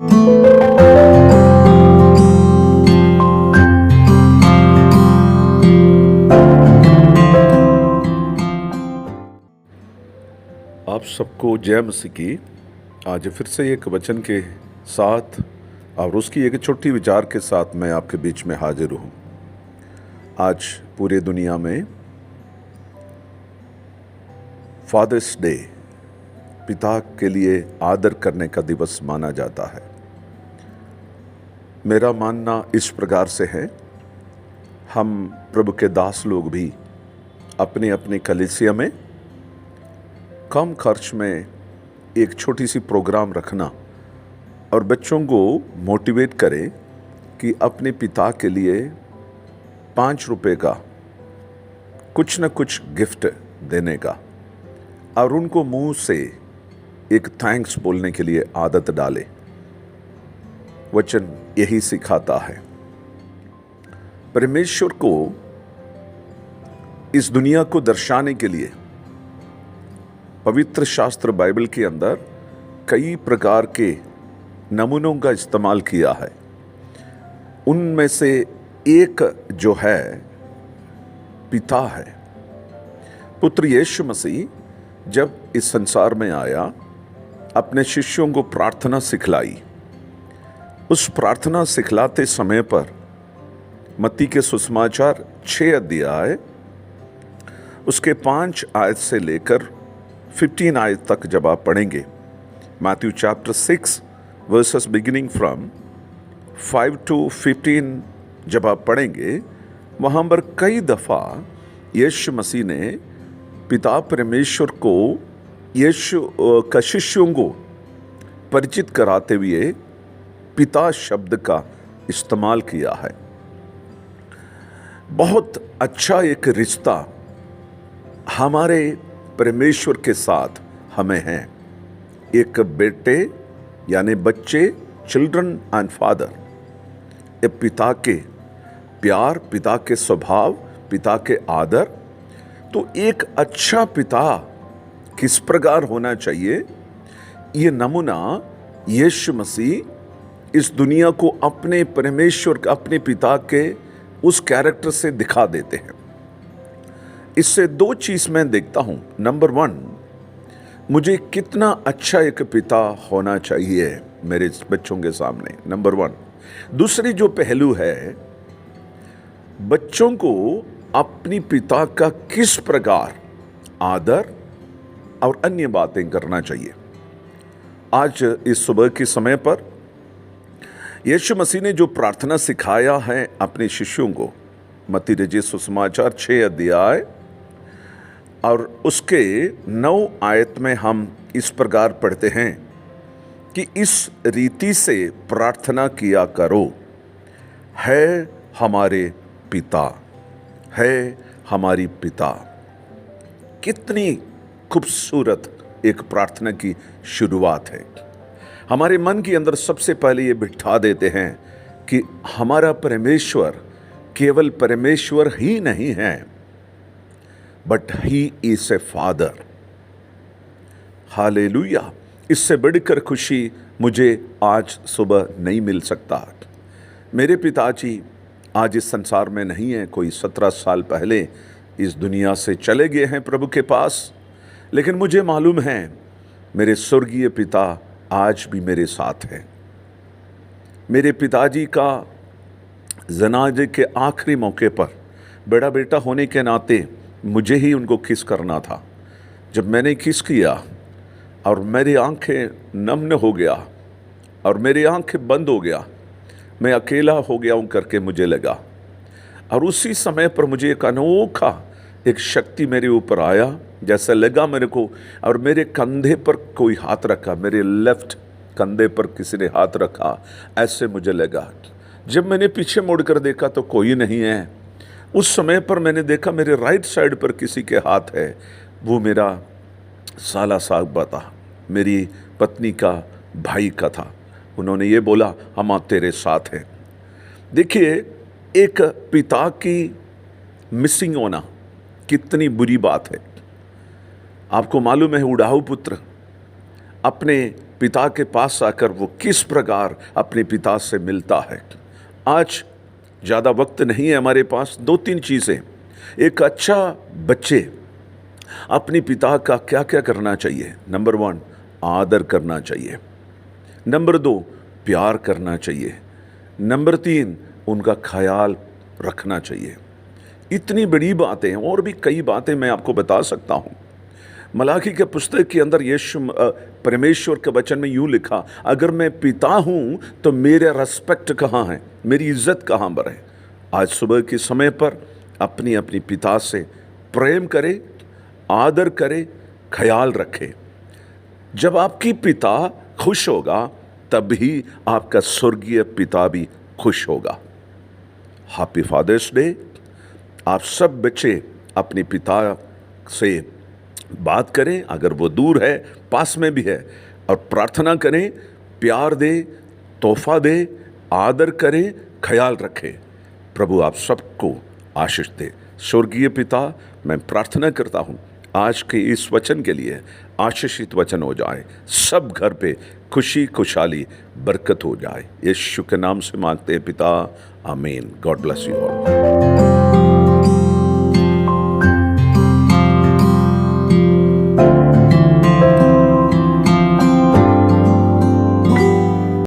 आप सबको जय मसीह की। आज फिर से एक वचन के साथ और उसकी एक छोटी विचार के साथ मैं आपके बीच में हाजिर हूँ। आज पूरे दुनिया में फादर्स डे, पिता के लिए आदर करने का दिवस माना जाता है। मेरा मानना इस प्रकार से है, हम प्रभु के दास लोग भी अपने अपने कलीसिया में कम खर्च में एक छोटी सी प्रोग्राम रखना और बच्चों को मोटिवेट करें कि अपने पिता के लिए 5 रुपए का कुछ न कुछ गिफ्ट देने का, और उनको मुंह से एक थैंक्स बोलने के लिए आदत डालें। वचन यही सिखाता है। परमेश्वर को इस दुनिया को दर्शाने के लिए पवित्र शास्त्र बाइबल के अंदर कई प्रकार के नमूनों का इस्तेमाल किया है। उनमें से एक जो है पिता है। पुत्र यीशु मसीह जब इस संसार में आया, अपने शिष्यों को प्रार्थना सिखलाई। उस प्रार्थना सिखलाते समय पर मत्ती के सुसमाचार 6 अध्याय उसके 5 आयत से लेकर 15 आयत तक जब आप पढ़ेंगे, Matthew chapter 6 versus beginning from 5 to 15 जब आप पढ़ेंगे, वहाँ पर कई दफ़ा यीशु मसीह ने पिता परमेश्वर को यीशु का शिष्यों को परिचित कराते हुए पिता शब्द का इस्तेमाल किया है। बहुत अच्छा एक रिश्ता हमारे परमेश्वर के साथ हमें है। एक बेटे यानी बच्चे, चिल्ड्रन एंड फादर, एक पिता के प्यार, पिता के स्वभाव, पिता के आदर। तो एक अच्छा पिता किस प्रकार होना चाहिए, ये नमूना यीशु मसीह इस दुनिया को अपने परमेश्वर, अपने पिता के उस कैरेक्टर से दिखा देते हैं। इससे 2 चीज मैं देखता हूं। नंबर 1, मुझे कितना अच्छा एक पिता होना चाहिए मेरे बच्चों के सामने, नंबर 1। दूसरी जो पहलू है, बच्चों को अपनी पिता का किस प्रकार आदर और अन्य बातें करना चाहिए। आज इस सुबह के समय पर यीशु मसीह ने जो प्रार्थना सिखाया है अपने शिष्यों को, मत्ती रचित सुसमाचार 6 अध्याय और उसके 9 आयत में हम इस प्रकार पढ़ते हैं कि इस रीति से प्रार्थना किया करो, है हमारे पिता, है हमारी पिता। कितनी खूबसूरत एक प्रार्थना की शुरुआत है। हमारे मन के अंदर सबसे पहले ये बिठा देते हैं कि हमारा परमेश्वर केवल परमेश्वर ही नहीं है, but he is a father. Hallelujah. इससे बढ़कर खुशी मुझे आज सुबह नहीं मिल सकता। मेरे पिताजी आज इस संसार में नहीं है, कोई 17 साल पहले इस दुनिया से चले गए हैं प्रभु के पास। लेकिन मुझे मालूम है मेरे स्वर्गीय पिता आज भी मेरे साथ हैं। मेरे पिताजी का जनाजे के आखिरी मौके पर बड़ा बेटा होने के नाते मुझे ही उनको किस करना था। जब मैंने किस किया और मेरी आंखें नम्न हो गया और मेरी आंखें बंद हो गया, मैं अकेला हो गया हूँ करके मुझे लगा। और उसी समय पर मुझे एक अनोखा एक शक्ति मेरे ऊपर आया, जैसे लगा मेरे को, और मेरे कंधे पर कोई हाथ रखा, मेरे लेफ्ट कंधे पर किसी ने हाथ रखा, ऐसे मुझे लगा। जब मैंने पीछे मुड़कर देखा तो कोई नहीं है। उस समय पर मैंने देखा मेरे राइट साइड पर किसी के हाथ है, वो मेरा साला साहब था, मेरी पत्नी का भाई का था। उन्होंने ये बोला, हम तेरे साथ हैं। देखिए, एक पिता की मिसिंग होना कितनी बुरी बात है। आपको मालूम है, उड़ाऊ पुत्र अपने पिता के पास आकर वो किस प्रकार अपने पिता से मिलता है। आज ज़्यादा वक्त नहीं है हमारे पास। 2-3 चीज़ें। एक अच्छा बच्चे अपने पिता का क्या क्या करना चाहिए। नंबर 1, आदर करना चाहिए। नंबर 2, प्यार करना चाहिए। नंबर 3, उनका ख्याल रखना चाहिए। इतनी बड़ी बातें हैं, और भी कई बातें मैं आपको बता सकता हूँ। मलाकी के पुस्तक के अंदर परमेश्वर के वचन में यूँ लिखा, अगर मैं पिता हूँ तो मेरे रेस्पेक्ट कहाँ है, मेरी इज्जत कहाँ पर है। आज सुबह के समय पर अपनी अपनी पिता से प्रेम करे, आदर करे, ख्याल रखे। जब आपकी पिता खुश होगा तभी आपका स्वर्गीय पिता भी खुश होगा। Happy Father's Day. आप सब बच्चे अपने पिता से बात करें, अगर वो दूर है, पास में भी है, और प्रार्थना करें, प्यार दे, तोहफा दे, आदर करें, ख्याल रखें। प्रभु आप सबको आशीष दे। स्वर्गीय पिता, मैं प्रार्थना करता हूँ आज के इस वचन के लिए आशीषित वचन हो जाए, सब घर पे खुशी खुशहाली बरकत हो जाए। यीशु के नाम से मांगते हैं पिता, आमीन। God bless you all.